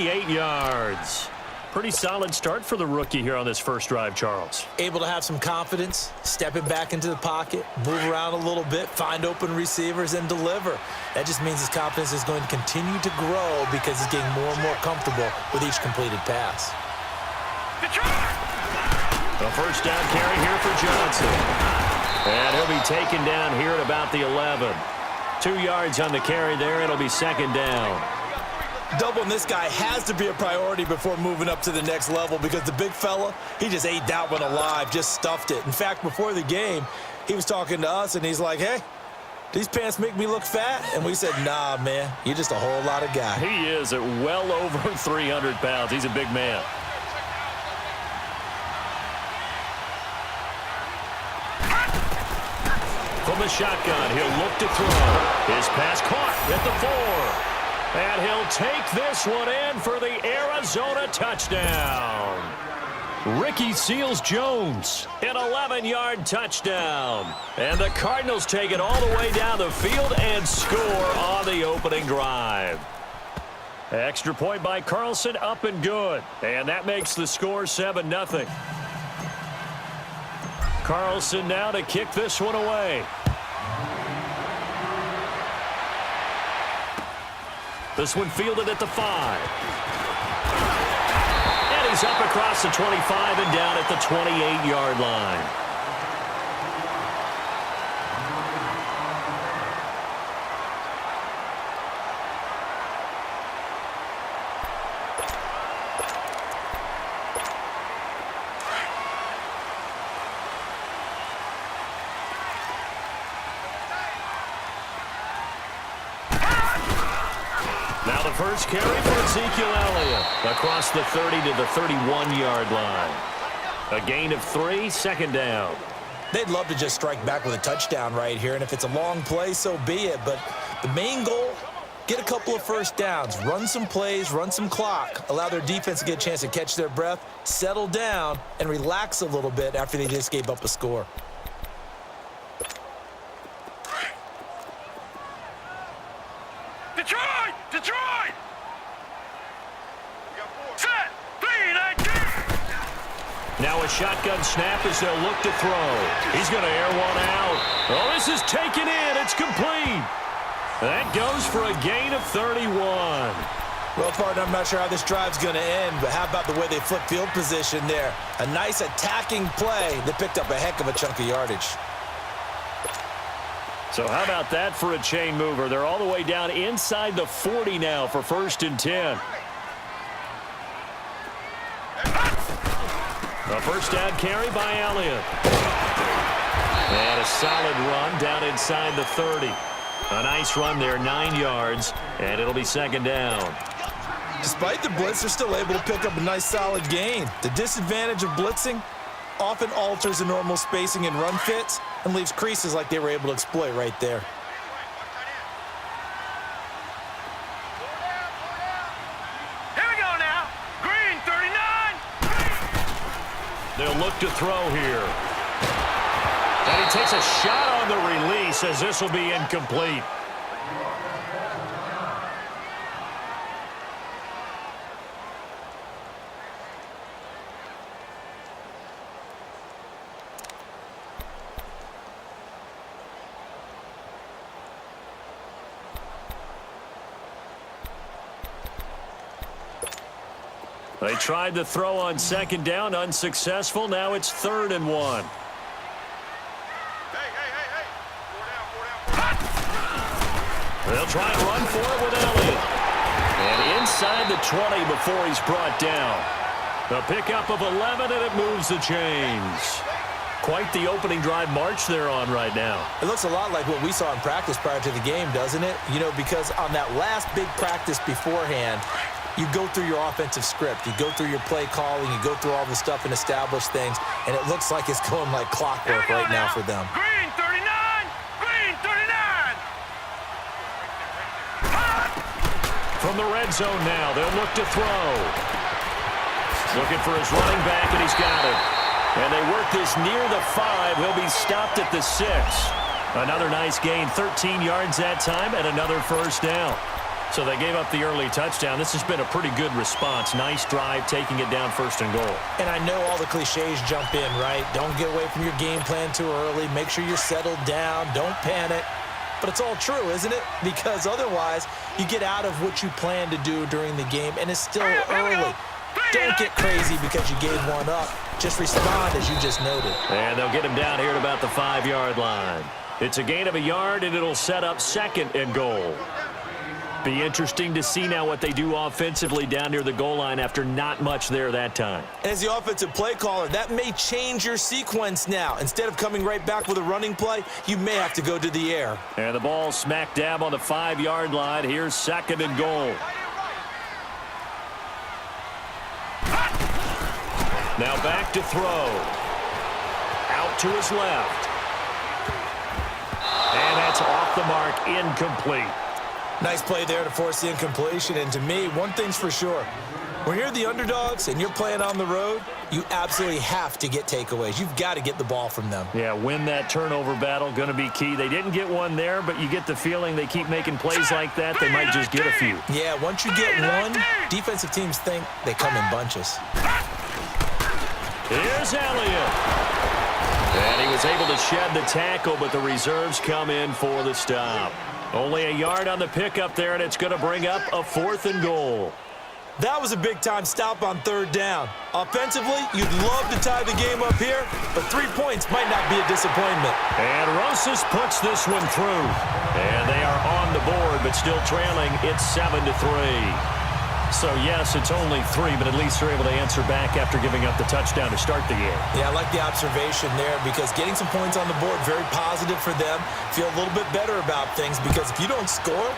8 yards. Pretty solid start for the rookie here on this first drive, Charles. Able to have some confidence, stepping back into the pocket, move around a little bit, find open receivers, and deliver. That just means his confidence is going to continue to grow because he's getting more and more comfortable with each completed pass. The first down carry here for Johnson. And he'll be taken down here at about the 11. 2 yards on the carry there. It'll be second down. Doubling this guy has to be a priority before moving up to the next level because the big fella, he just ate that one alive, just stuffed it. In fact, before the game, he was talking to us, and he's like, hey, these pants make me look fat? And we said, nah, man, you're just a whole lot of guy. He is at well over 300 pounds. He's a big man. From the shotgun, he'll look to throw. His pass caught at the 4. And he'll take this one in for the Arizona touchdown. Ricky Seals-Jones, an 11-yard touchdown. And the Cardinals take it all the way down the field and score on the opening drive. Extra point by Carlson, up and good. And that makes the score 7-0. Carlson now to kick this one away. This one fielded at the 5. And he's up across the 25 and down at the 28-yard line. Now the first carry for Ezekiel Elliott across the 30 to the 31-yard line. A gain of 3, second down. They'd love to just strike back with a touchdown right here, and if it's a long play, so be it. But the main goal, get a couple of first downs, run some plays, run some clock, allow their defense to get a chance to catch their breath, settle down, and relax a little bit after they just gave up a score. Detroit! Set! 3-19! Now a shotgun snap as they'll look to throw. He's going to air one out. Oh, this is taken in. It's complete. That goes for a gain of 31. Well, partner, I'm not sure how this drive's going to end, but how about the way they flip field position there? A nice attacking play that picked up a heck of a chunk of yardage. So how about that for a chain mover? They're all the way down inside the 40 now for 1st and 10. A first down carry by Elliott. And a solid run down inside the 30. A nice run there, 9 yards, and it'll be second down. Despite the blitz, they're still able to pick up a nice solid gain. The disadvantage of blitzing often alters the normal spacing and run fits and leaves creases like they were able to exploit right there. Here we go now. Green, 39. They'll look to throw here. And he takes a shot on the release as this will be incomplete. They tried to throw on second down, unsuccessful. Now it's 3rd and 1. Hey. 4 down. They'll try and run for it with Elliott. And inside the 20 before he's brought down. The pickup of 11, and it moves the chains. Quite the opening drive march they're on right now. It looks a lot like what we saw in practice prior to the game, doesn't it? You know, because on that last big practice beforehand, you go through your offensive script. You go through your play calling. You go through all the stuff and establish things. And it looks like it's going like clockwork right now for them. Green, 39. Green, 39. From the red zone now, they'll look to throw. Looking for his running back, and he's got it. And they work this near the 5. He'll be stopped at the 6. Another nice gain, 13 yards that time, and another first down. So they gave up the early touchdown. This has been a pretty good response. Nice drive, taking it down 1st and goal. And I know all the cliches jump in, right? Don't get away from your game plan too early. Make sure you're settled down. Don't panic. But it's all true, isn't it? Because otherwise, you get out of what you plan to do during the game, and it's still early. Don't get crazy because you gave one up. Just respond as you just noted. And they'll get him down here at about the 5-yard line. It's a gain of a yard, and it'll set up 2nd and goal. Be interesting to see now what they do offensively down near the goal line after not much there that time. As the offensive play caller, that may change your sequence now. Instead of coming right back with a running play, you may have to go to the air. And the ball smack dab on the 5-yard line. Here's 2nd and goal. Now back to throw. Out to his left. And that's off the mark, incomplete. Nice play there to force the incompletion. And to me, one thing's for sure. When you're the underdogs and you're playing on the road, you absolutely have to get takeaways. You've got to get the ball from them. Yeah, win that turnover battle, going to be key. They didn't get one there, but you get the feeling they keep making plays like that. They might just get a few. Yeah, once you get one, defensive teams think they come in bunches. Here's Elliott. And he was able to shed the tackle, but the reserves come in for the stop. Only a yard on the pickup there, and it's going to bring up a 4th and goal. That was a big-time stop on 3rd down. Offensively, you'd love to tie the game up here, but 3 points might not be a disappointment. And Rosas puts this one through. And they are on the board, but still trailing. It's 7-3. So, yes, it's only 3, but at least they're able to answer back after giving up the touchdown to start the game. Yeah, I like the observation there because getting some points on the board, very positive for them. Feel a little bit better about things because if you don't score,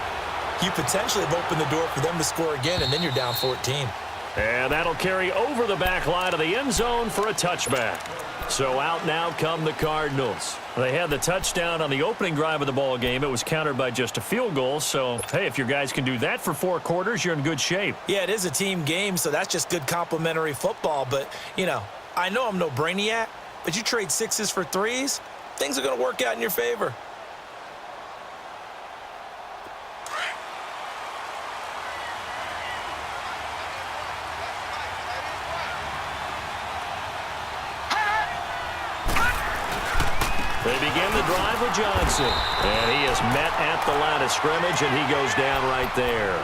you potentially have opened the door for them to score again, and then you're down 14. And that'll carry over the back line of the end zone for a touchback. So out now come the Cardinals. They had the touchdown on the opening drive of the ball game. It was countered by just a field goal. So, hey, if your guys can do that for 4 quarters, you're in good shape. Yeah, it is a team game, so that's just good complimentary football. But, you know, I know I'm no brainiac, but you trade 6s for 3s, things are going to work out in your favor. They begin the drive with Johnson. And he is met at the line of scrimmage, and he goes down right there.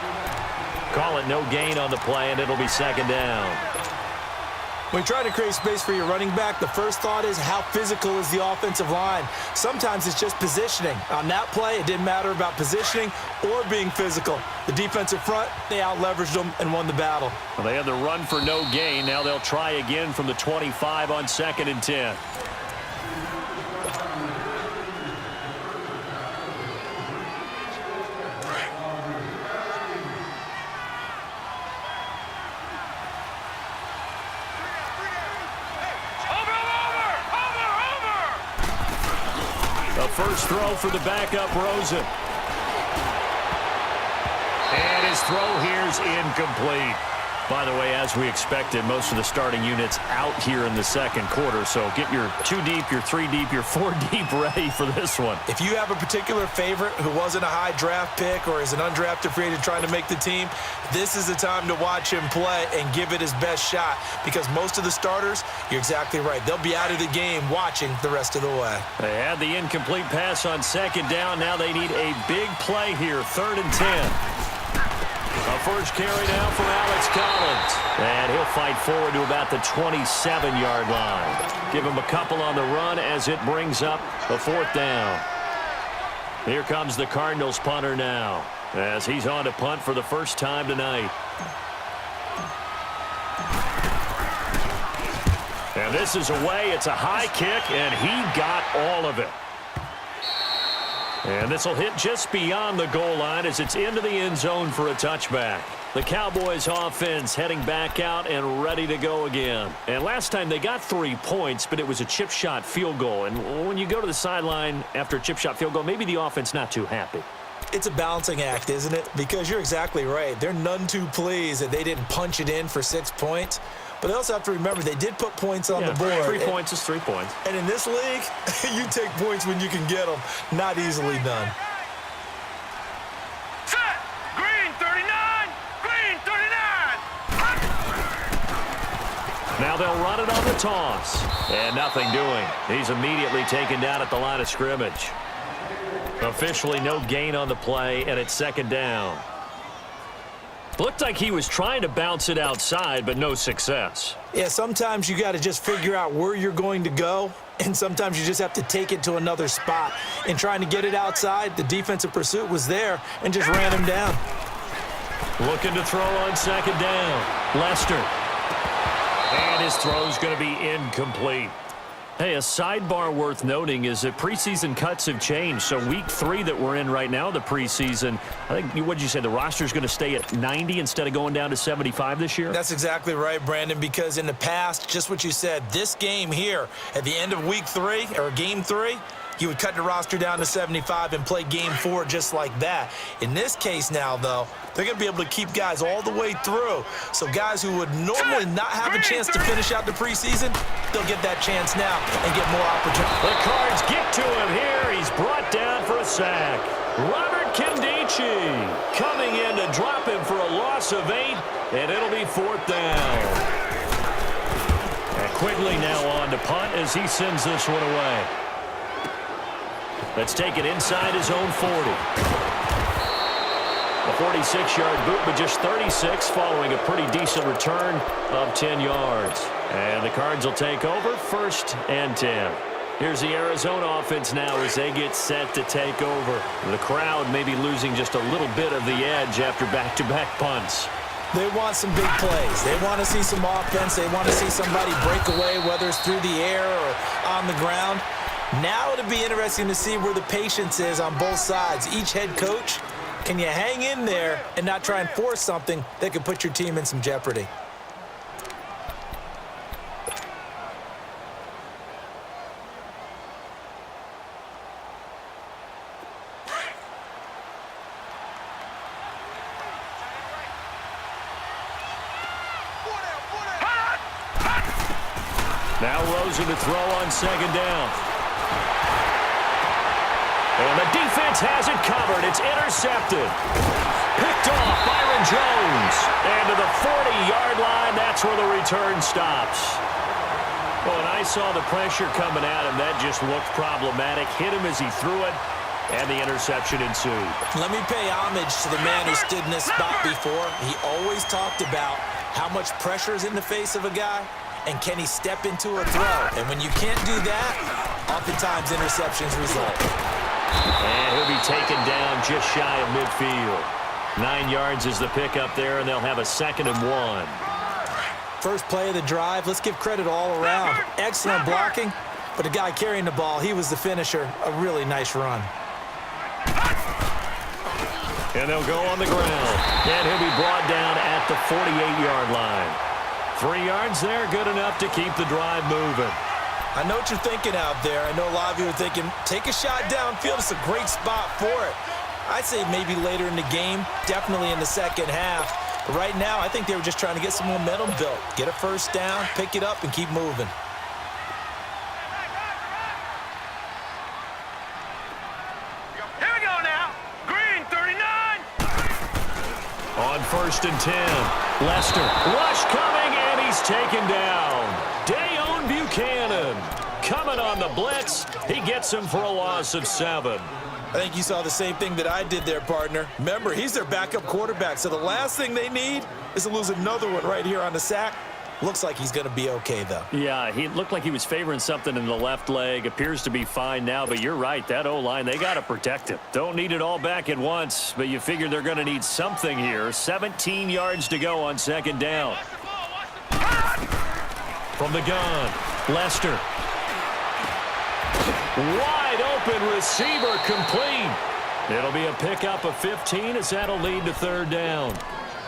Call it no gain on the play, and it'll be 2nd down. When you try to create space for your running back, the first thought is how physical is the offensive line. Sometimes it's just positioning. On that play, it didn't matter about positioning or being physical. The defensive front, they out-leveraged them and won the battle. Well, they had the run for no gain. Now they'll try again from the 25 on 2nd and 10. First throw for the backup, Rosen. And his throw here's incomplete. By the way, as we expected, most of the starting units out here in the 2nd quarter. So get your 2 deep, your 3 deep, your 4 deep ready for this one. If you have a particular favorite who wasn't a high draft pick or is an undrafted free agent trying to make the team, this is the time to watch him play and give it his best shot because most of the starters, you're exactly right, they'll be out of the game watching the rest of the way. They had the incomplete pass on 2nd down. Now they need a big play here, 3rd and 10. A first carry now for Alex Collins. And he'll fight forward to about the 27-yard line. Give him a couple on the run as it brings up a 4th down. Here comes the Cardinals punter now as he's on to punt for the first time tonight. And this is away. It's a high kick, and he got all of it. And this will hit just beyond the goal line as it's into the end zone for a touchback. The Cowboys offense heading back out and ready to go again. And last time they got 3 points, but it was a chip shot field goal. And when you go to the sideline after a chip shot field goal, maybe the offense not too happy. It's a balancing act, isn't it? Because you're exactly right. They're none too pleased that they didn't punch it in for 6 points. But they also have to remember they did put points on the board. 3 points is 3 points. And in this league, you take points when you can get them. Not easily done. Set! Green 3. Now they'll run it on the toss. And nothing doing. He's immediately taken down at the line of scrimmage. Officially no gain on the play, and it's second down. Looked like he was trying to bounce it outside, but no success. Yeah, sometimes you got to just figure out where you're going to go, and sometimes you just have to take it to another spot. In trying to get it outside, the defensive pursuit was there and just ran him down. Looking to throw on second down. Lester. And his throw's going to be incomplete. Hey, a sidebar worth noting is that preseason cuts have changed. So week 3 that we're in right now, the preseason, I think, what did you say, the roster's going to stay at 90 instead of going down to 75 this year? That's exactly right, Brandon, because in the past, just what you said, this game here, at the end of week 3, or game 3, you would cut the roster down to 75 and play game 4 just like that. In this case now, though, they're going to be able to keep guys all the way through. So guys who would normally not have a chance to finish out the preseason, they'll get that chance now and get more opportunity. The Cards get to him here. He's brought down for a sack. Robert Kindici coming in to drop him for a loss of 8, and it'll be 4th down. And Quigley now on to punt as he sends this one away. Let's take it inside his own 40. A 46-yard boot, but just 36 following a pretty decent return of 10 yards. And the Cards will take over 1st and 10. Here's the Arizona offense now as they get set to take over. The crowd may be losing just a little bit of the edge after back-to-back punts. They want some big plays. They want to see some offense. They want to see somebody break away, whether it's through the air or on the ground. Now it'll be interesting to see where the patience is on both sides. Each head coach, can you hang in there and not try and force something that could put your team in some jeopardy? Now Rosen to throw on second down. And the defense has it covered. It's intercepted. Picked off Byron Jones. And to the 40-yard line, that's where the return stops. Well, and I saw the pressure coming at him. That just looked problematic. Hit him as he threw it, and the interception ensued. Let me pay homage to the man who stood in this spot before. He always talked about how much pressure is in the face of a guy, and can he step into a throw. And when you can't do that, oftentimes interceptions result. And he'll be taken down just shy of midfield. 9 yards is the pickup there, and they'll have a 2nd and 1. First play of the drive, let's give credit all around. Excellent blocking, but the guy carrying the ball, he was the finisher. A really nice run. And they'll go on the ground. And he'll be brought down at the 48-yard line. 3 yards there, good enough to keep the drive moving. I know what you're thinking out there. I know a lot of you are thinking, take a shot downfield. It's a great spot for it. I'd say maybe later in the game, definitely in the second half. But right now, I think they were just trying to get some momentum built. Get a first down, pick it up, and keep moving. Here we go now. Green, 39. On 1st and 10, Lester. Rush coming, and he's taken down. Dayon Buchanan coming on the blitz. He gets him for a loss of 7. I think you saw the same thing that I did there, partner. Remember, he's their backup quarterback, so the last thing they need is to lose another one right here on the sack. Looks like he's going to be okay, though. Yeah, he looked like he was favoring something in the left leg. Appears to be fine now, but you're right. That O-line, they got to protect him. Don't need it all back at once, but you figure they're going to need something here. 17 yards to go on 2nd down. From the gun, Lester. Wide open receiver complete. It'll be a pickup of 15 as that'll lead to 3rd down.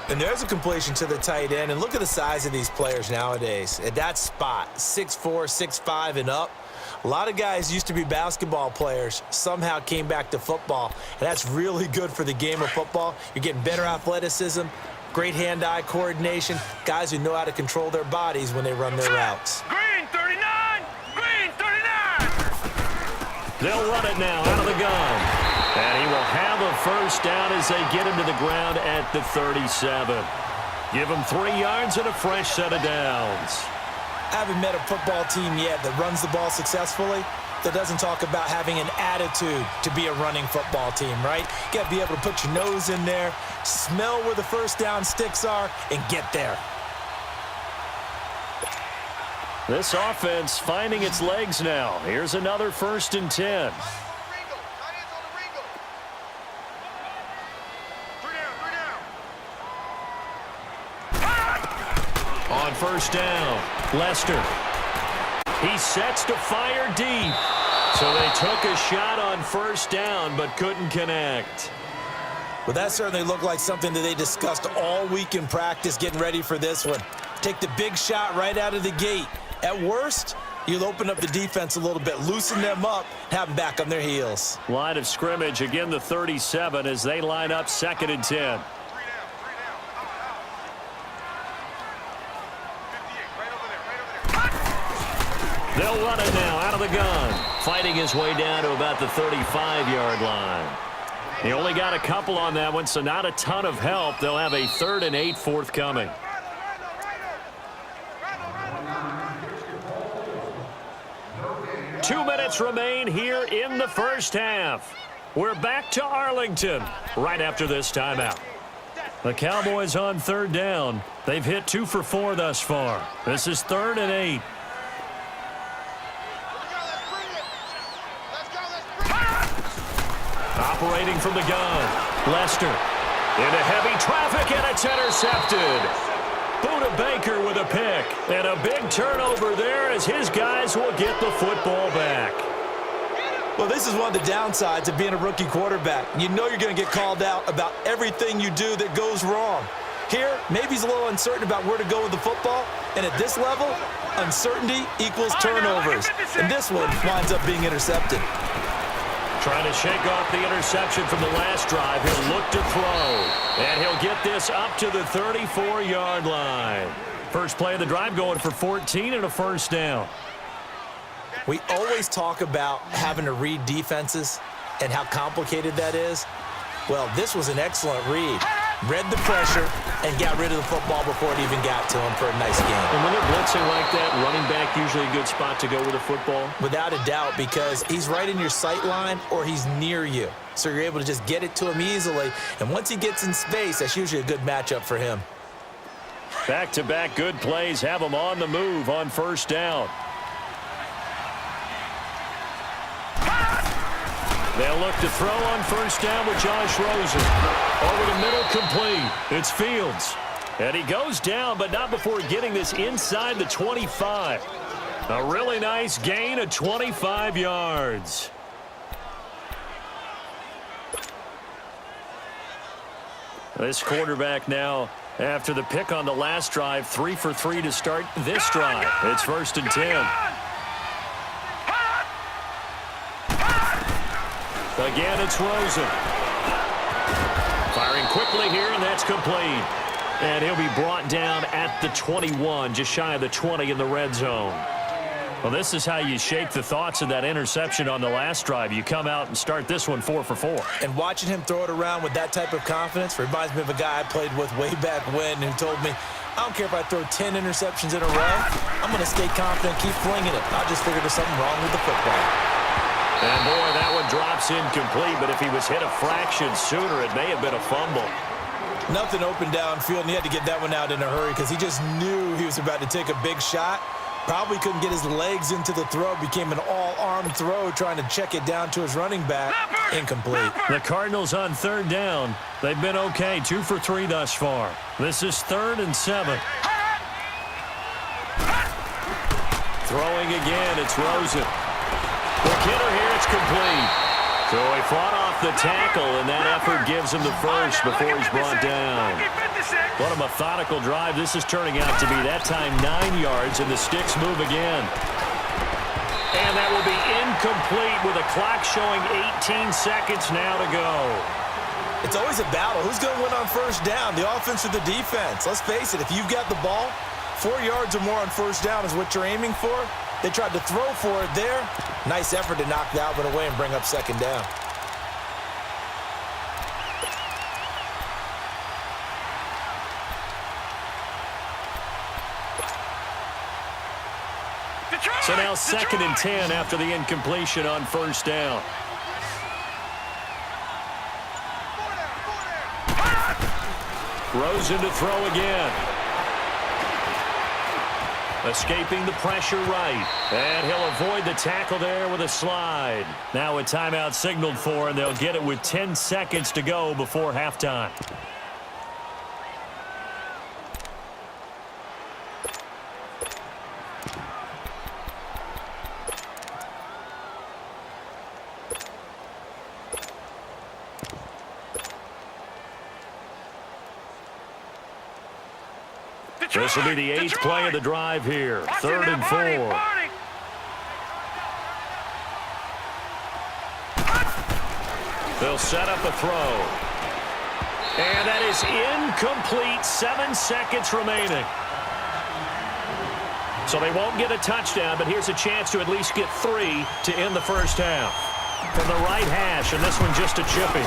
And there's a completion to the tight end. And look at the size of these players nowadays. At that spot, 6'4", 6'5", and up. A lot of guys used to be basketball players, somehow came back to football. And that's really good for the game of football. You're getting better athleticism, great hand-eye coordination, guys who know how to control their bodies when they run their routes. Green, 39. Green, 39. They'll run it now out of the gun. And he will have a first down as they get him to the ground at the 37. Give him 3 yards and a fresh set of downs. I haven't met a football team yet that runs the ball successfully that doesn't talk about having an attitude to be a running football team, right? You got to be able to put your nose in there, smell where the first down sticks are, and get there. This offense finding its legs now. Here's another 1st and 10. On 1st down, Lester. He sets to fire deep. So they took a shot on 1st down but couldn't connect. Well, that certainly looked like something that they discussed all week in practice getting ready for this one. Take the big shot right out of the gate. At worst, you'll open up the defense a little bit, loosen them up, have them back on their heels. Line of scrimmage, again the 37 as they line up 2nd and 10. They'll run it now out of the gun. Fighting his way down to about the 35-yard line. He only got a couple on that one, so not a ton of help. They'll have a 3rd and 8 forthcoming. Two minutes remain here in the 1st half. We're back to Arlington right after this timeout. The Cowboys on 3rd down. They've hit 2 for 4 thus far. This is 3rd and 8. Operating from the gun, Lester into heavy traffic, and it's intercepted. Buda Baker with a pick, and a big turnover there as his guys will get the football back. Well, this is one of the downsides of being a rookie quarterback. You know you're going to get called out about everything you do that goes wrong. Here, maybe he's a little uncertain about where to go with the football, and at this level, uncertainty equals turnovers. And this one winds up being intercepted. Trying to shake off the interception from the last drive. He'll look to throw. And he'll get this up to the 34-yard line. First play of the drive going for 14 and a 1st down. We always talk about having to read defenses and how complicated that is. Well, this was an excellent read. Read the pressure and got rid of the football before it even got to him for a nice game. And when they're blitzing like that, running back usually a good spot to go with the football? Without a doubt, because he's right in your sight line or he's near you. So you're able to just get it to him easily. And once he gets in space, that's usually a good matchup for him. Back-to-back good plays have him on the move on 1st down. They'll look to throw on 1st down with Josh Rosen. Over the middle, complete. It's Fields. And he goes down, but not before getting this inside the 25. A really nice gain of 25 yards. This quarterback now, after the pick on the last drive, 3 for 3 to start this drive. It's 1st and 10. Again, it's Rosen. Firing quickly here, and that's complete. And he'll be brought down at the 21, just shy of the 20 in the red zone. Well, this is how you shake the thoughts of that interception on the last drive. You come out and start this one 4 for 4. And watching him throw it around with that type of confidence reminds me of a guy I played with way back when who told me, I don't care if I throw 10 interceptions in a row. I'm going to stay confident, keep flinging it. I just figured there's something wrong with the football. And, boy, that one drops incomplete, but if he was hit a fraction sooner, it may have been a fumble. Nothing open downfield, and he had to get that one out in a hurry because he just knew he was about to take a big shot. Probably couldn't get his legs into the throw. Became an all-arm throw trying to check it down to his running back. Incomplete. The Cardinals on 3rd down. They've been okay, 2 for 3 thus far. This is 3rd and 7. Throwing again, it's Rosen. The kidder here, it's complete. So he fought off the tackle, and that effort gives him the first before he's brought down. What a methodical drive this is turning out to be. That time 9 yards, and the sticks move again. And that will be incomplete with a clock showing 18 seconds now to go. It's always a battle. Who's going to win on 1st down, the offense or the defense? Let's face it, if you've got the ball, 4 yards or more on 1st down is what you're aiming for. They tried to throw for it there. Nice effort to knock that one away and bring up 2nd down. So now 2nd and 10 after the incompletion on first down. Rosen to throw again. Escaping the pressure right. And he'll avoid the tackle there with a slide. Now a timeout signaled for, and they'll get it with 10 seconds to go before halftime. This will be the 8th play of the drive here. 3rd and 4. They'll set up a throw. And that is incomplete. 7 seconds remaining. So they won't get a touchdown, but here's a chance to at least get 3 to end the first half. From the right hash, and this one just a chipping.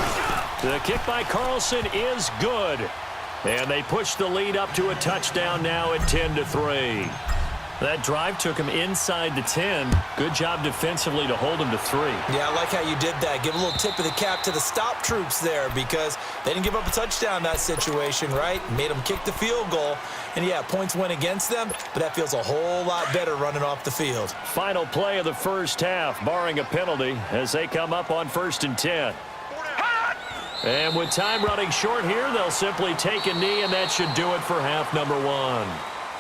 The kick by Carlson is good. And they push the lead up to a touchdown now at 10-3. That drive took him inside the 10. Good job defensively to hold him to 3. Yeah, I like how you did that. Give a little tip of the cap to the stop troops there because they didn't give up a touchdown in that situation, right? Made them kick the field goal. And, yeah, points went against them, but that feels a whole lot better running off the field. Final play of the first half, barring a penalty, as they come up on 1st and 10. And with time running short here, they'll simply take a knee, and that should do it for half number 1.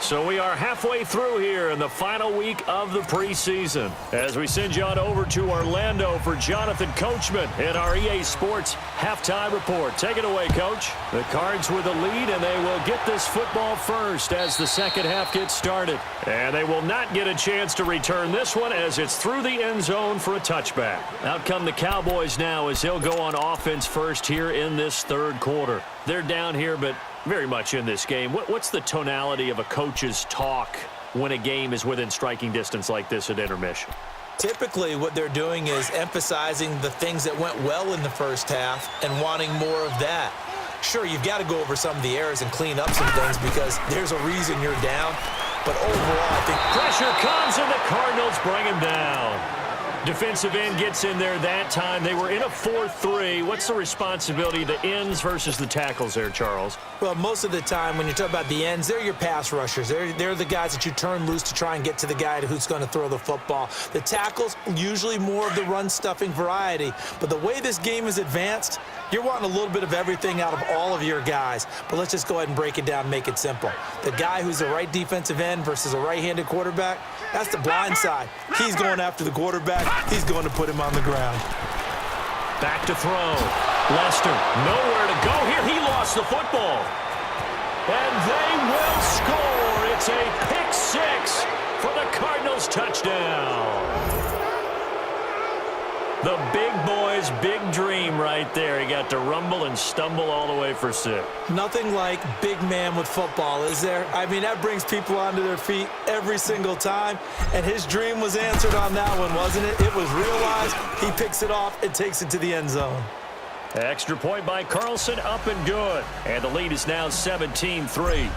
So we are halfway through here in the final week of the preseason as we send you on over to Orlando for Jonathan Coachman in our EA Sports halftime report. Take it away, Coach. The Cards with the lead, and they will get this football first as the second half gets started. And they will not get a chance to return this one as it's through the end zone for a touchback. Out come the Cowboys now as they'll go on offense first here in this third quarter. They're down here, but very much in this game. What's the tonality of a coach's talk when a game is within striking distance like this at intermission? Typically, what they're doing is emphasizing the things that went well in the first half and wanting more of that. Sure, you've got to go over some of the errors and clean up some things because there's a reason you're down. But overall, I think pressure comes and the Cardinals bring him down. Defensive end gets in there that time. They were in a 4-3. What's the responsibility of the ends versus the tackles there, Charles? Well, most of the time when you talk about the ends, they're your pass rushers. They're the guys that you turn loose to try and get to the guy who's going to throw the football. The tackles, usually more of the run-stuffing variety. But the way this game is advanced, you're wanting a little bit of everything out of all of your guys. But let's just go ahead and break it down and make it simple. The guy who's a right defensive end versus a right-handed quarterback, that's the blind side. He's going after the quarterback. He's going to put him on the ground. Back to throw. Lester, nowhere to go here. He lost the football. And they will score. It's a pick six for the Cardinals touchdown. The big boy's big dream right there. He got to rumble and stumble all the way for 6. Nothing like big man with football, is there? I mean, that brings people onto their feet every single time. And his dream was answered on that one, wasn't it? It was realized. He picks it off and takes it to the end zone. Extra point by Carlson, up and good. And the lead is now 17-3.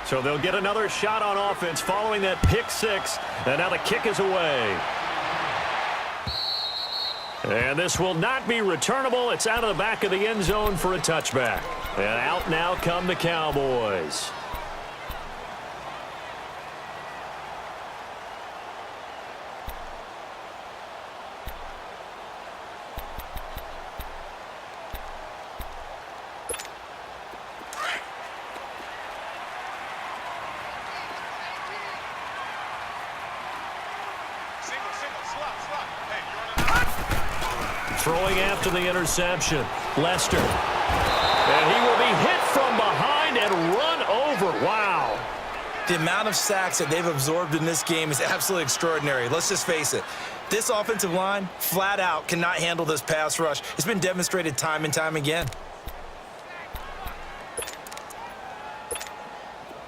So they'll get another shot on offense following that pick six. And now the kick is away. And this will not be returnable. It's out of the back of the end zone for a touchback. And out now come the Cowboys. Throwing after the interception. Lester. And he will be hit from behind and run over. Wow. The amount of sacks that they've absorbed in this game is absolutely extraordinary. Let's just face it. This offensive line, flat out, cannot handle this pass rush. It's been demonstrated time and time again.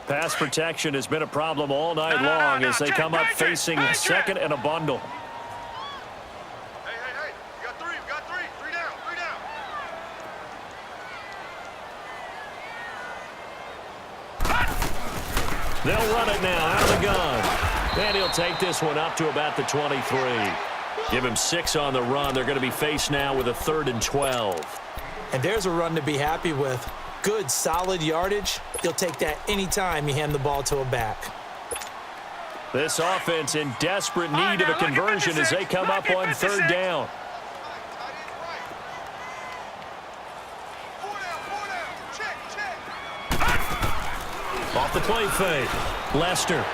Pass protection has been a problem all night long as they come up facing second and a bundle. They'll run it now out of the gun. And he'll take this one up to about the 23. Give him 6 on the run. They're going to be faced now with a 3rd and 12. And there's a run to be happy with. Good, solid yardage. He'll take that anytime you hand the ball to a back. This offense in desperate need of a conversion as they come up on 3rd down. Off the play fake. Lester.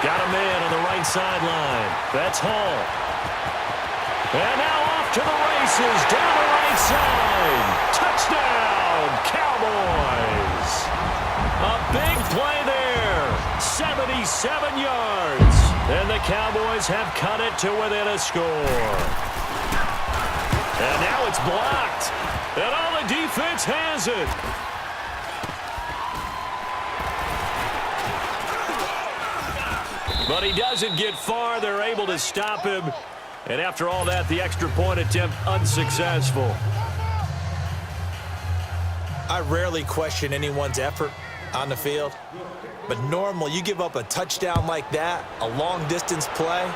Got a man on the right sideline. That's Hall. And now off to the races. Down the right side. Touchdown, Cowboys. A big play there. 77 yards. And the Cowboys have cut it to within a score. And now it's blocked. And all the defense has it. But he doesn't get far. They're able to stop him. And after all that, the extra point attempt unsuccessful. I rarely question anyone's effort on the field. But normally, you give up a touchdown like that, a long-distance play,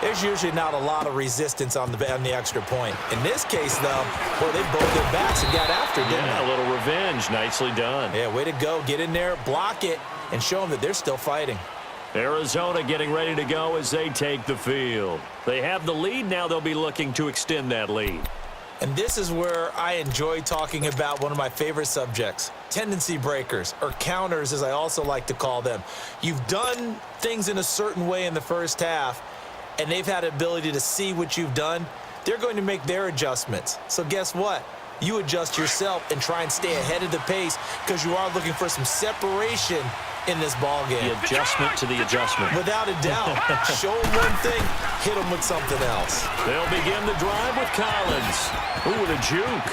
there's usually not a lot of resistance on the extra point. In this case, though, boy, they both their backs and got after it, didn't they? A little revenge. Nicely done. Yeah, way to go. Get in there, block it, and show them that they're still fighting. Arizona getting ready to go as they take the field. They have the lead. Now they'll be looking to extend that lead. And this is where I enjoy talking about one of my favorite subjects, tendency breakers, or counters as I also like to call them. You've done things in a certain way in the first half, and they've had the ability to see what you've done. They're going to make their adjustments. So guess what? You adjust yourself and try and stay ahead of the pace because you are looking for some separation in this ball game. The adjustment to the adjustment. Without a doubt. Show them one thing, hit them with something else. They'll begin the drive with Collins. Ooh, with a juke.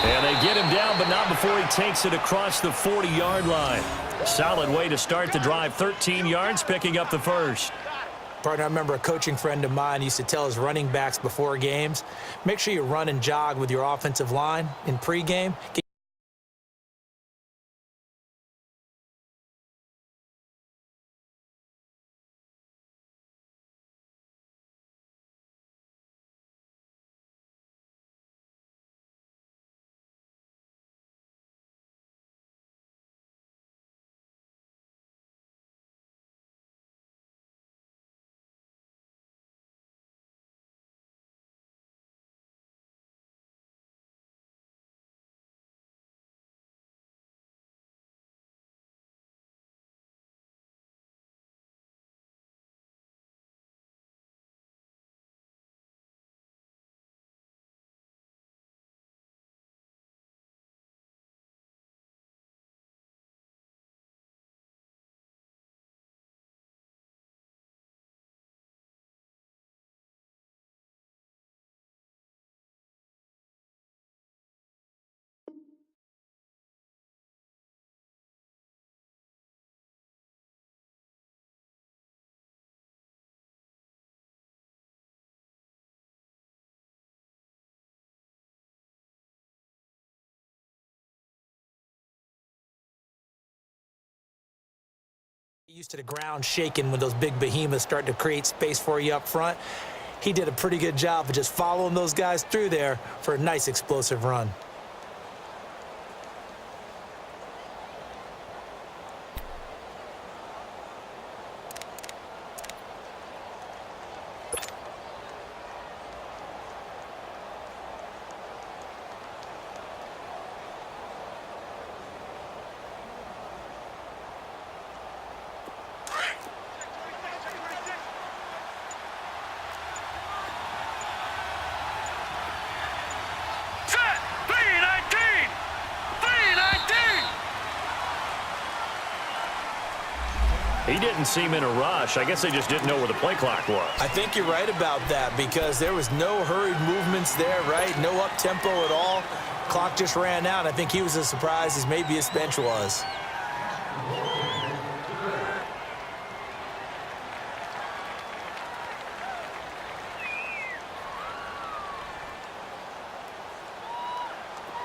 And they get him down, but not before he takes it across the 40-yard line. Solid way to start the drive. 13 yards, picking up the first. Partner, I remember a coaching friend of mine used to tell his running backs before games, make sure you run and jog with your offensive line in pregame. Used to the ground shaking when those big behemoths start to create space for you up front. He did a pretty good job of just following those guys through there for a nice explosive run. He didn't seem in a rush. I guess they just didn't know where the play clock was. I think you're right about that because there was no hurried movements there, right? No up-tempo at all. Clock just ran out. I think he was as surprised as maybe his bench was.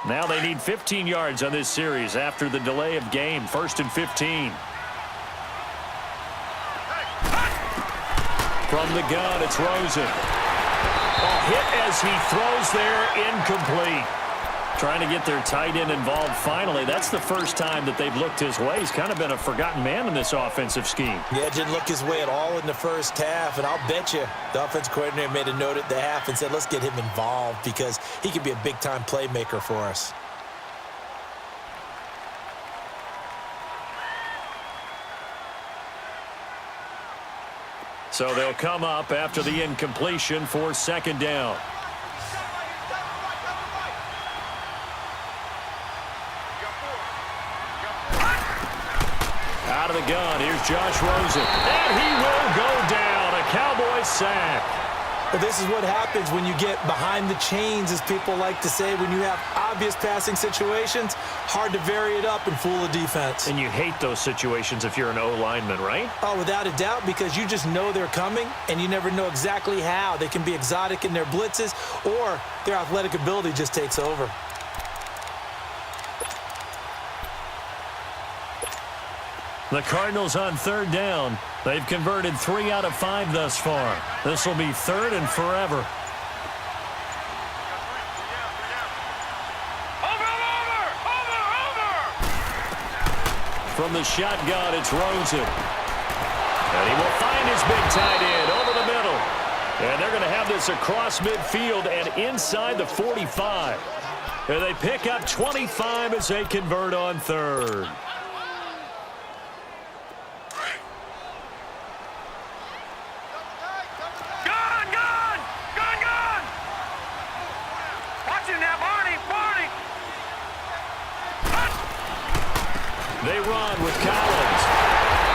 Now they need 15 yards on this series after the delay of game. 1st and 15. From the gun, it's Rosen. A hit as he throws there, incomplete. Trying to get their tight end involved finally. That's the first time that they've looked his way. He's kind of been a forgotten man in this offensive scheme. Yeah, didn't look his way at all in the first half, and I'll bet you the offensive coordinator made a note at the half and said, let's get him involved because he could be a big-time playmaker for us. So they'll come up after the incompletion for 2nd down. Out of the gun, here's Josh Rosen. And he will go down. A Cowboys sack. But this is what happens when you get behind the chains, as people like to say. When you have obvious passing situations, hard to vary it up and fool a defense. And you hate those situations if you're an O-lineman, right? Oh, without a doubt, because you just know they're coming, and you never know exactly how. They can be exotic in their blitzes, or their athletic ability just takes over. The Cardinals on 3rd down. They've converted 3 out of 5 thus far. This will be 3rd and forever. Over! From the shotgun, it's Rosen. And he will find his big tight end over the middle. And they're going to have this across midfield and inside the 45. And they pick up 25 as they convert on 3rd. They run with Collins.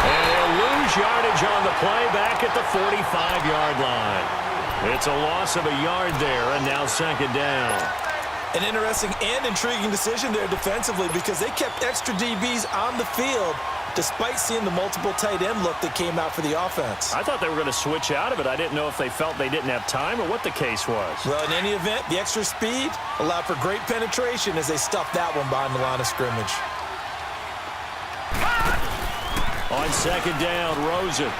And they'll lose yardage on the play back at the 45-yard line. It's a loss of a yard there, and now 2nd down. An interesting and intriguing decision there defensively because they kept extra DBs on the field despite seeing the multiple tight end look that came out for the offense. I thought they were going to switch out of it. I didn't know if they felt they didn't have time or what the case was. Well, in any event, the extra speed allowed for great penetration as they stuffed that one behind the line of scrimmage. On 2nd down, Rosen.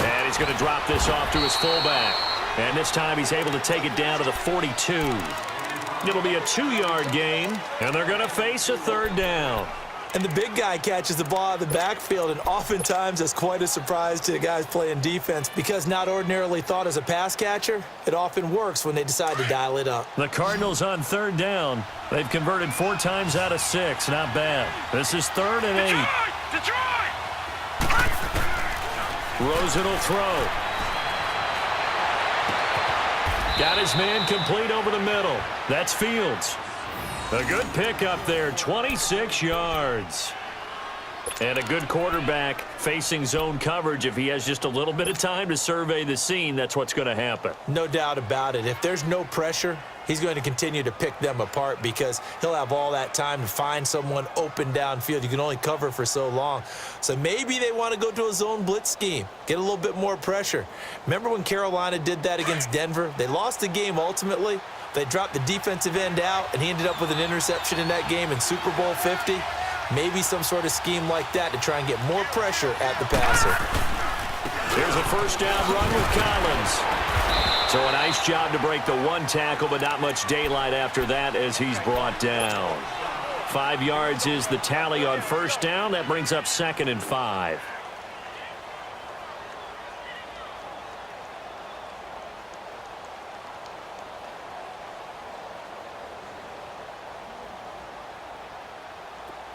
And he's going to drop this off to his fullback. And this time he's able to take it down to the 42. It'll be a 2-yard gain, and they're going to face a 3rd down. And the big guy catches the ball out of the backfield, and oftentimes that's quite a surprise to the guys playing defense because not ordinarily thought as a pass catcher, it often works when they decide to dial it up. The Cardinals on 3rd down. They've converted 4 times out of 6. Not bad. This is 3rd and 8. Detroit! Rosen will throw. Got his man complete over the middle. That's Fields. A good pickup there, 26 yards. And a good quarterback facing zone coverage. If he has just a little bit of time to survey the scene, that's what's going to happen. No doubt about it. If there's no pressure, he's going to continue to pick them apart because he'll have all that time to find someone open downfield. You can only cover for so long. So maybe they want to go to a zone blitz scheme, get a little bit more pressure. Remember when Carolina did that against Denver? They lost the game ultimately. They dropped the defensive end out, and he ended up with an interception in that game in Super Bowl 50. Maybe some sort of scheme like that to try and get more pressure at the passer. Here's a 1st down run with Collins. So a nice job to break the 1 tackle, but not much daylight after that as he's brought down. 5 yards is the tally on 1st down. That brings up 2nd and 5.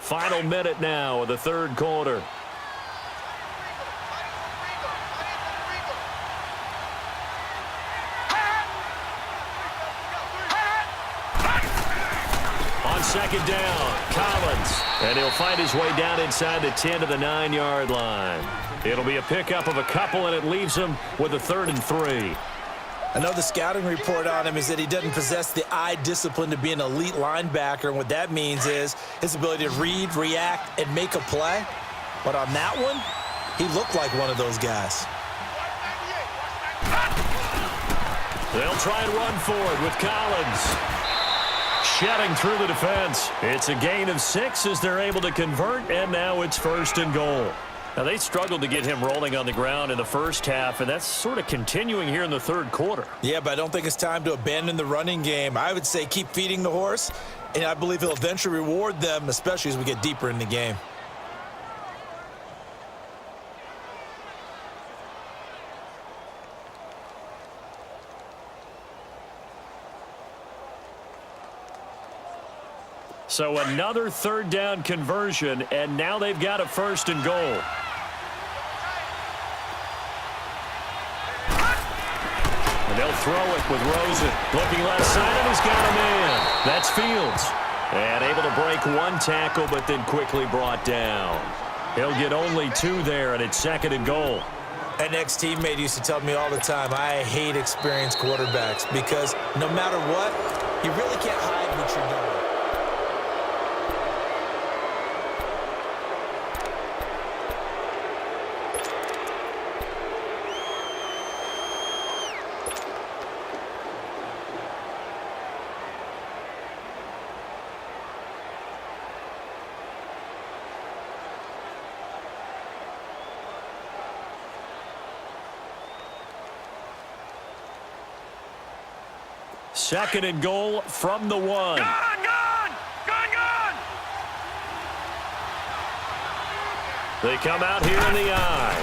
Final minute now of the 3rd quarter. On 2nd down, Collins. And he'll find his way down inside the 10 to the 9-yard line. It'll be a pickup of a couple, and it leaves him with a 3rd and 3. I know the scouting report on him is that he doesn't possess the eye discipline to be an elite linebacker, and what that means is his ability to read, react, and make a play. But on that one, he looked like one of those guys. They'll try and run for it with Collins. shedding through the defense. It's a gain of 6 as they're able to convert, and now it's 1st and goal. Now, they struggled to get him rolling on the ground in the first half, and that's sort of continuing here in the third quarter. Yeah, but I don't think it's time to abandon the running game. I would say keep feeding the horse, and I believe he'll eventually reward them, especially as we get deeper in the game. So another third down conversion, and now they've got a 1st and goal. And they'll throw it with Rosen. Looking left side, and he's got a man. That's Fields. And able to break one tackle, but then quickly brought down. He'll get only 2 there, and it's 2nd and goal. An ex-teammate used to tell me all the time, I hate experienced quarterbacks because no matter what, you really can't hide what you're doing. Second and goal from the 1. Gone! They come out here in the eye.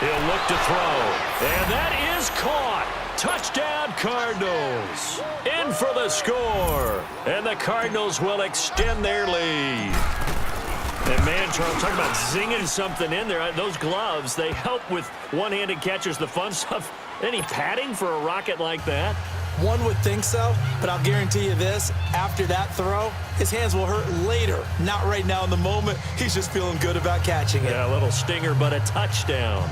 He'll look to throw. And that is caught. Touchdown, Cardinals. In for the score. And the Cardinals will extend their lead. And, man, Charles, talking about zinging something in there. Those gloves, they help with one-handed catches, the fun stuff. Any padding for a rocket like that? One would think so, but I'll guarantee you this, after that throw, his hands will hurt later. Not right now in the moment. He's just feeling good about catching it. Yeah, a little stinger, but a touchdown.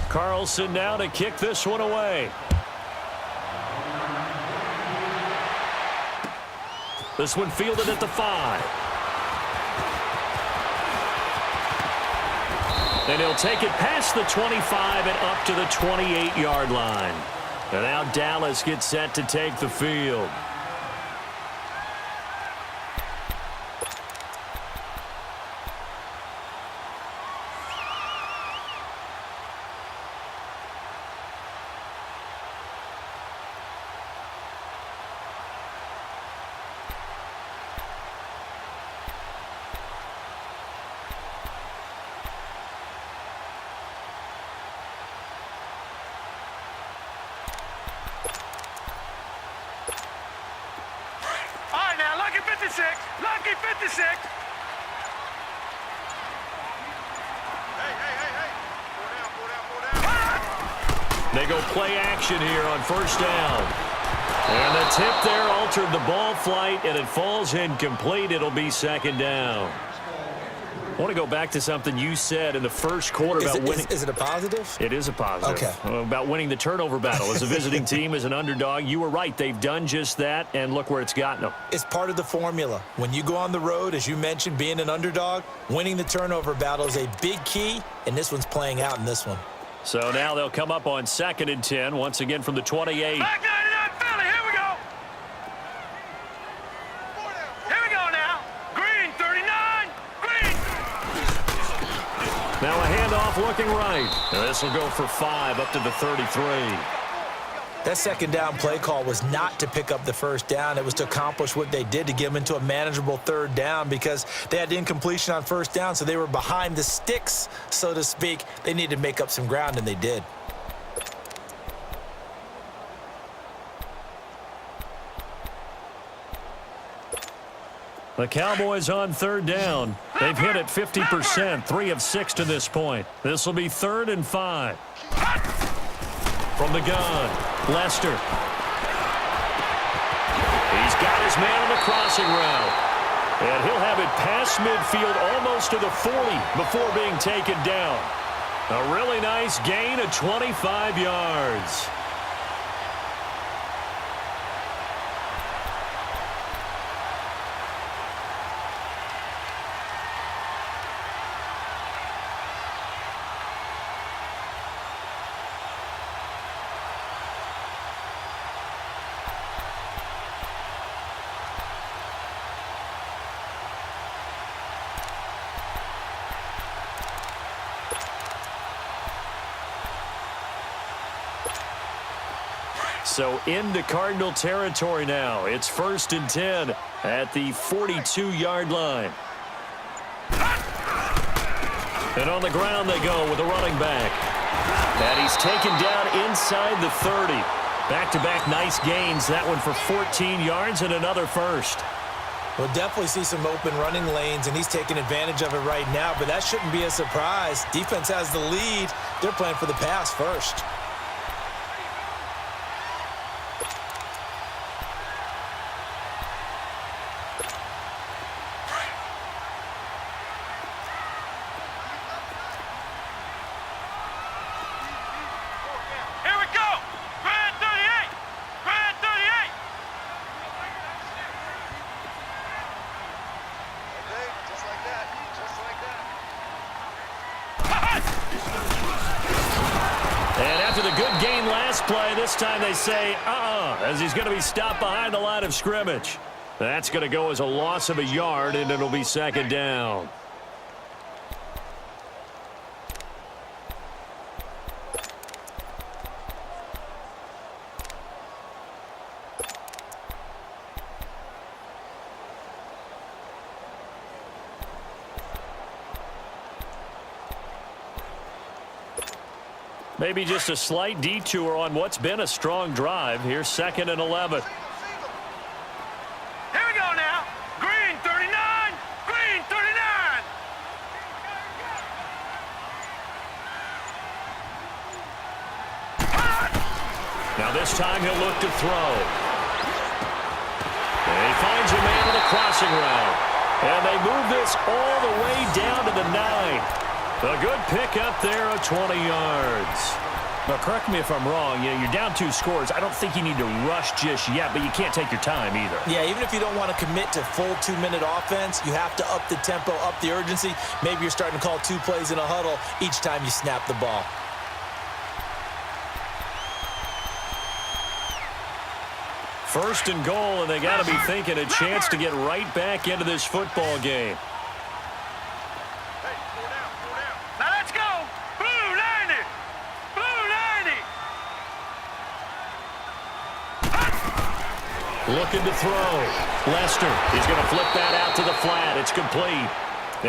Carlson now to kick this one away. This one fielded at the 5. And he'll take it past the 25 and up to the 28-yard line. And now Dallas gets set to take the field. Lucky 56. They go play action here on 1st down. And the tip there altered the ball flight, and it falls incomplete. It'll be 2nd down. I want to go back to something you said in the first quarter about winning. Is it a positive? It is a positive. Okay. About winning the turnover battle. As a visiting team, as an underdog, you were right. They've done just that, and look where it's gotten them. It's part of the formula. When you go on the road, as you mentioned, being an underdog, winning the turnover battle is a big key, and this one's playing out in this one. So now they'll come up on 2nd and 10, once again from the 28. Back 99 Philly, here we go. Here we go now. Green, 39. Green. Now a handoff looking right. And this will go for 5 up to the 33. That 2nd down play call was not to pick up the 1st down. It was to accomplish what they did to get them into a manageable 3rd down because they had incompletion on 1st down, so they were behind the sticks, so to speak. They needed to make up some ground, and they did. The Cowboys on 3rd down. They've hit it 50%, 3 of 6 to this point. This will be 3rd and 5. From the gun, Lester. He's got his man on the crossing route. And he'll have it past midfield almost to the 40 before being taken down. A really nice gain of 25 yards. So into Cardinal territory now. It's 1st and 10 at the 42-yard line. And on the ground they go with a running back. And he's taken down inside the 30. Back-to-back nice gains. That one for 14 yards and another first. We'll definitely see some open running lanes, and he's taking advantage of it right now, but that shouldn't be a surprise. Defense has the lead. They're playing for the pass first. Play. This time they say, as he's going to be stopped behind the line of scrimmage. That's going to go as a loss of a yard, and it'll be 2nd down. Maybe just a slight detour on what's been a strong drive. Here's 2nd and 11. Here we go now. Green 39. Green 39. Now this time he'll look to throw. And he finds a man in the crossing route. And they move this all the way down to the 9. A good pickup there of 20 yards. Now, correct me if I'm wrong. You're down 2 scores. I don't think you need to rush just yet, but you can't take your time either. Yeah, even if you don't want to commit to full 2-minute offense, you have to up the tempo, up the urgency. Maybe you're starting to call 2 plays in a huddle each time you snap the ball. First and goal, and they got to be thinking a chance to get right back into this football game. Looking to throw. Lester, he's going to flip that out to the flat. It's complete.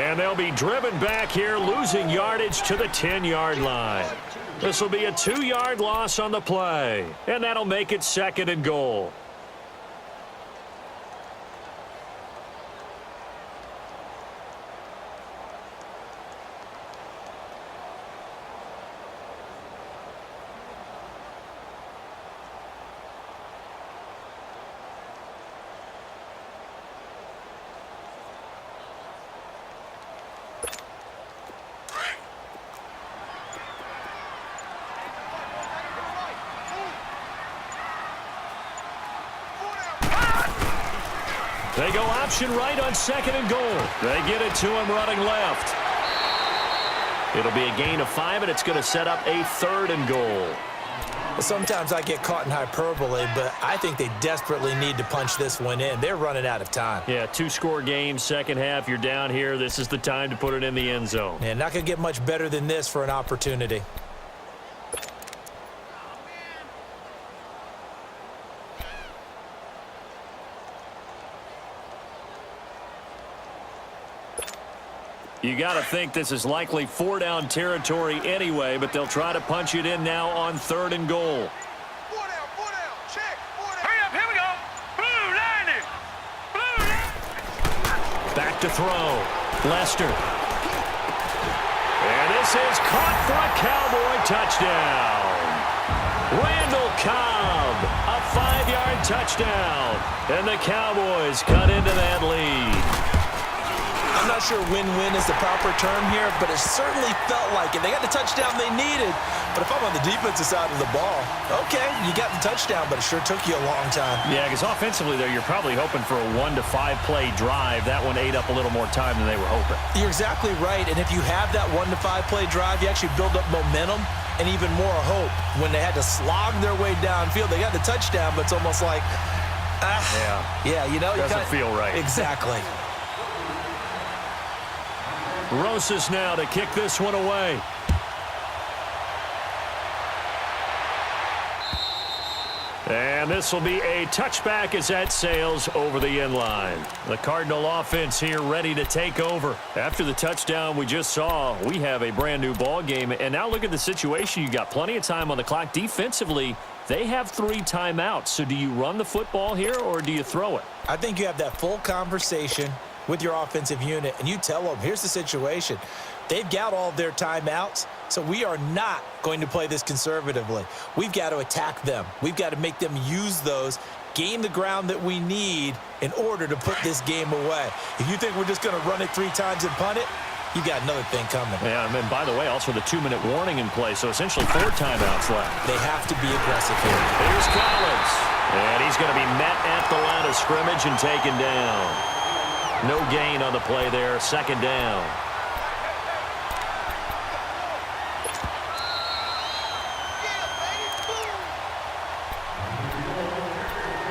And they'll be driven back here, losing yardage to the 10-yard line. This will be a 2-yard loss on the play. And that'll make it 2nd and goal. They go option right on 2nd and goal. They get it to him running left. It'll be a gain of 5, and it's going to set up a 3rd and goal. Sometimes I get caught in hyperbole, but I think they desperately need to punch this one in. They're running out of time. Yeah, 2-score game, second half. You're down here. This is the time to put it in the end zone. Yeah, not going to get much better than this for an opportunity. You got to think this is likely 4-down territory anyway, but they'll try to punch it in now on 3rd and goal. 4 down, check, 4 down. Hurry up, here we go. Blue, 90. Blue. Back to throw. Lester. And this is caught for a Cowboy touchdown. Randall Cobb, a 5-yard touchdown. And the Cowboys cut into that lead. I'm not sure win-win is the proper term here, but it certainly felt like it. They got the touchdown they needed, but if I'm on the defensive side of the ball, okay, you got the touchdown, but it sure took you a long time. Yeah, because offensively, though, you're probably hoping for a 1 to 5 play drive. That one ate up a little more time than they were hoping. You're exactly right, and if you have that 1 to 5 play drive, you actually build up momentum and even more hope. When they had to slog their way downfield, they got the touchdown, but it's almost like, yeah, you know, doesn't feel right. Exactly. Rosas now to kick this one away. And this will be a touchback as that sails over the end line. The Cardinal offense here ready to take over. After the touchdown we just saw, we have a brand new ball game. And now look at the situation. You got plenty of time on the clock. Defensively, they have 3 timeouts. So do you run the football here or do you throw it? I think you have that full conversation with your offensive unit, and you tell them, here's the situation. They've got all of their timeouts, so we are not going to play this conservatively. We've got to attack them. We've got to make them use those, gain the ground that we need in order to put this game away. If you think we're just going to run it 3 times and punt it, you got another thing coming. Yeah, and by the way, also the 2-minute warning in play, so essentially 4 timeouts left. They have to be aggressive here. Here's Collins, and he's going to be met at the line of scrimmage and taken down. No gain on the play there, 2nd down.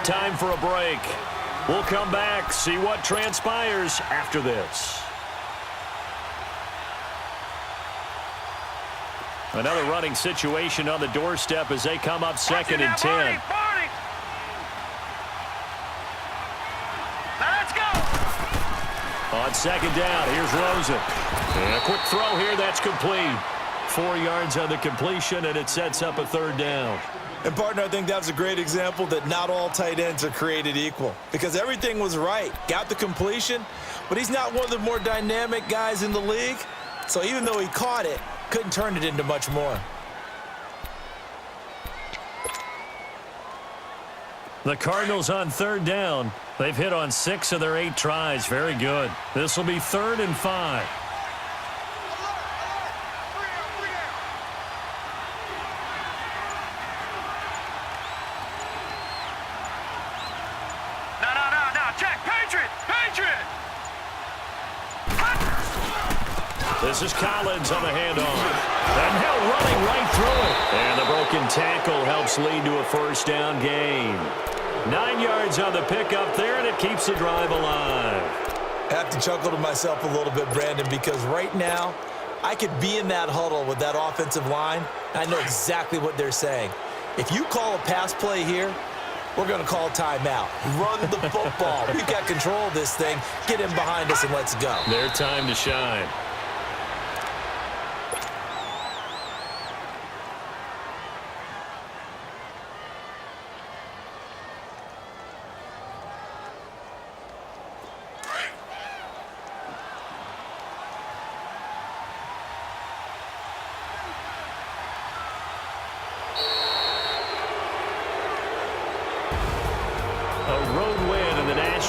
Time for a break. We'll come back, see what transpires after this. Another running situation on the doorstep as they come up 2nd and 10. Let's go. On 2nd down, here's Rosen. And a quick throw here, that's complete. 4 yards on the completion, and it sets up a 3rd down. And, partner, I think that was a great example that not all tight ends are created equal, because everything was right. Got the completion, but he's not one of the more dynamic guys in the league. So even though he caught it, couldn't turn it into much more. The Cardinals on 3rd down. They've hit on 6 of their 8 tries. Very good. This will be 3rd and 5. This is Collins on the handoff. And now running right through it. And the broken tackle helps lead to a 1st down gain. 9 yards on the pickup there, and it keeps the drive alive. I have to chuckle to myself a little bit, Brandon, because right now I could be in that huddle with that offensive line. And I know exactly what they're saying. If you call a pass play here, we're going to call timeout. Run the football. We've got control of this thing. Get in behind us and let's go. Their time to shine.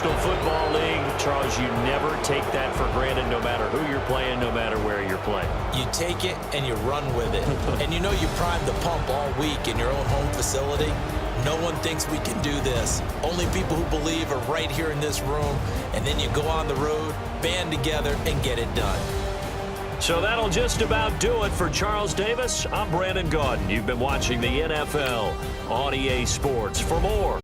Football League, Charles, you never take that for granted no matter who you're playing, no matter where you're playing. You take it and you run with it. And you know you primed the pump all week in your own home facility. No one thinks we can do this. Only people who believe are right here in this room. And then you go on the road, band together, and get it done. So that'll just about do it for Charles Davis. I'm Brandon Gaudin. You've been watching the NFL on EA Sports. For more